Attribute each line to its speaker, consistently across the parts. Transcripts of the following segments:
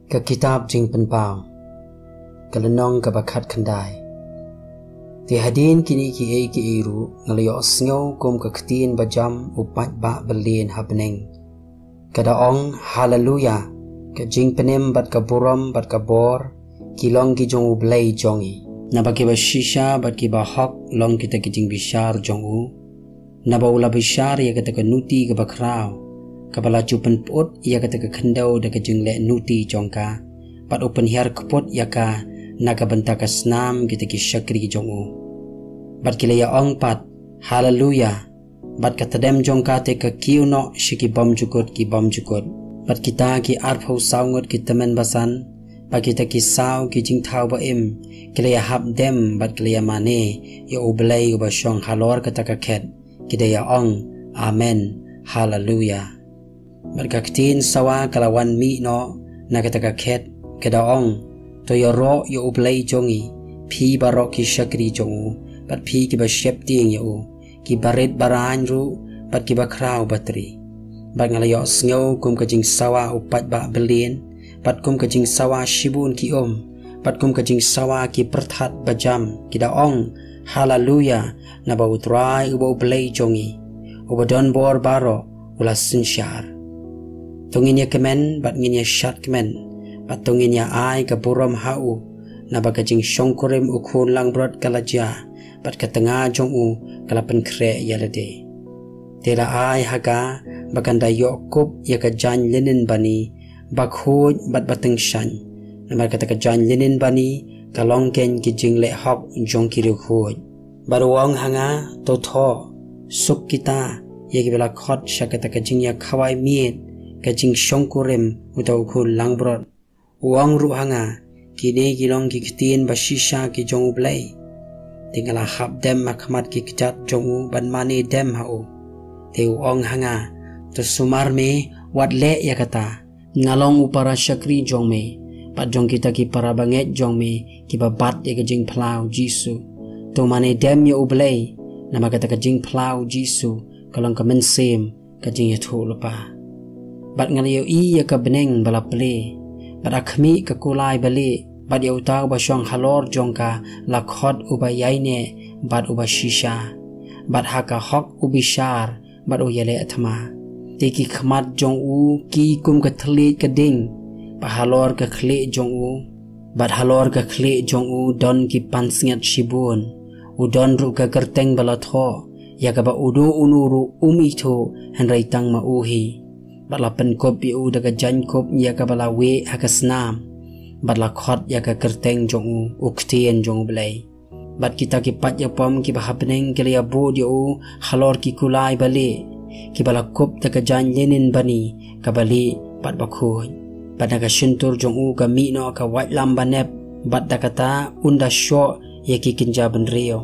Speaker 1: Ke kitab jing penpau kalenong ke bakat kandai ti hadin kini ki iru ngaliyo sngo kum ke ketin bajam upat ba berlin habneng kada ong haleluya ke jing penem bat ka buram bat ka bor kilong ki jong ublay jongi na ba ki ba shisha bat ki ba hok long kita ki jing bishar jong u na ba ula bishar ya kata ka nuti ke bakrao kabala cupen put ia kata ke kendau de ke jeng le nuti jongka pat open hiar kepot ya ka naga bentaka snam kita ki syakri jongu bat kila ya ong pat haleluya bat kata dem jongka te ke kiuno shiki bom jukut ki bom jukut bat kita ki arphau saungot ki temen basan bat kita ki sau ki jing thau ba im kila ya hab dem bat kila ya mane ya ublay uba syong halor kata ka khet kita ya ong amen haleluya berkaktin sawa kalawan mi no na kataka ket kada ong to yoro yo ublay jongi pi barok ki shakri jongu bat pi ki ba shepting yo ki baret baran ru bat ki ba krau batri bat ngalayo sngo kum kajing sawa upat ba belin bat kum kajing sawa shibun ki bat kum kajing sawa ki perthat bajam kida ong haleluya na ba utrai uba ublay jongi ubadon bor baro ula sinsyar tungin ya kemen bat ngin ya shat kemen bat tungin ya ai ke buram hau na ba kajing shongkurim ukun lang brot kalaja bat ke tengah jong u kalapen kre ya lede tela ai haga baganda yokup ya ke jan linin bani bakhuj bat bateng shan na ba kata ke jan linin bani kalong ken ki jing le hok jong ki ruhuj baruang hanga to tho suk kita ya ki bela khot shakata ke jing ya khawai miet kajing shongkurem utau khul langbrot uang ru hanga kini gilong ki kitin bashisha ki jong ublay tingala hab dem makmat ki kijat jongu ban mani dem hau te uang hanga to sumar me wat le ya kata ngalong upara syakri jong me pat jong kita ki para banget jong me ki babat ya kajing plau jisu to mani dem ya ublay nama kata kajing plau jisu kalong kamen sem kajing ya thu lupa bat ngaliyo iya ka beneng bala ple bat akhmi ka kulai bali bat ya utau ba syong halor jongka lakhot uba yaine bat uba shisha bat haka hok ubishar bat uyale athma tiki khmat jong u ki kum ka thli ka ding ba halor ka khle jong u bat halor ka khle jong u don ki pansngat shibun udon ru ka kerteng bala tho ya ka ba udu unuru tho hanrai tang ma uhi batla penkop yu daga jankop ya ka bala we hakasnam batla khot ya ka kerteng jong uktien jong blai bat kita ki pat ya pom ki bahapneng ke ya bod yu halor ki kulai bali ki bala kop daga jan lenin bani ka bali pat bakhuj bat daga shuntur jong ka mi no ka wat lam banep bat daga ta unda sho ya ki kinja ban rio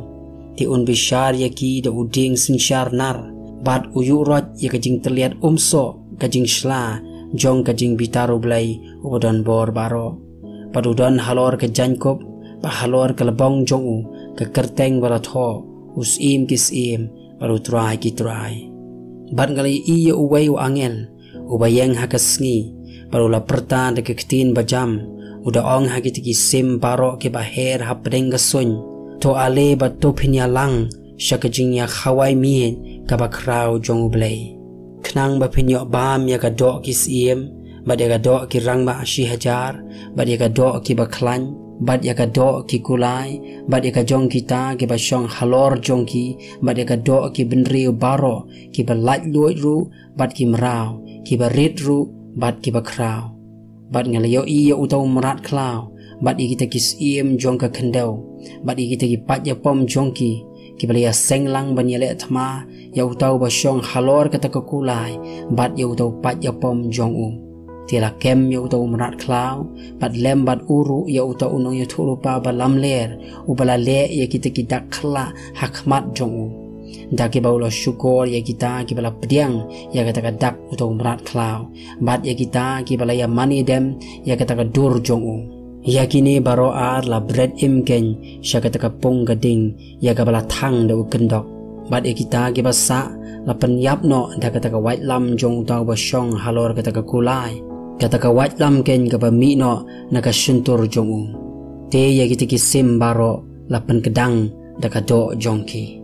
Speaker 1: ti un bishar ya ki da uding sinshar nar bat uyurot ya ka jing terlihat umso kajing shla jong kajing bitaru blai udon bor baro padudon halor ke jankop pa halor ke lebong jong u ke kerteng baratho usim kisim baru trai ki trai bat ngali iya uwai u angel ubayeng hakasngi baru la perta de ke ketin bajam uda ong hakitiki sim baro ke baher hapdeng gasun to ale bat to pinya lang syakajing ya khawai mien ka bakrau jong blai knang ba pinyo bam ya ka do ki sim bad ya ka do ki rang ba ashi hajar bad ya ka do ki ba klan bad ya ka do ki kulai bad ya ka jong kita ki ba syong halor jong ki bad ya ka do ki benri baro ki ba lat luit ru bad ki mrau ki ba rit ru bad ki ba krau bad ngalayo i ya utau merat klau bad ya kita ki sim jong ka kendau bad ya kita ki pat ya pom jong ki kibalaya senglang banyale athma ya utau ba syong halor kata kulai bat ya utau pat ya pom jong u tela kem ya utau merat klau bat lem bat uru ya utau unong ya thurupa ba lamler ubala le ya kita kidak khla hakmat jong u daki baulo syukur ya kita kibala pediang ya kata dak utau merat klau bat ya kita kibalaya mani dem ya kata dur jong u yakini baro ar la bread imken syakataka pong gading ya gabala thang da ukendok bat ekita gibasa la penyap no da kataka white lam jong tau ba syong halor kataka kulai kata ka waj lam ken ka ba mi no na ka shuntur jongu te ya ki sim baro lapan kedang da ka do jongki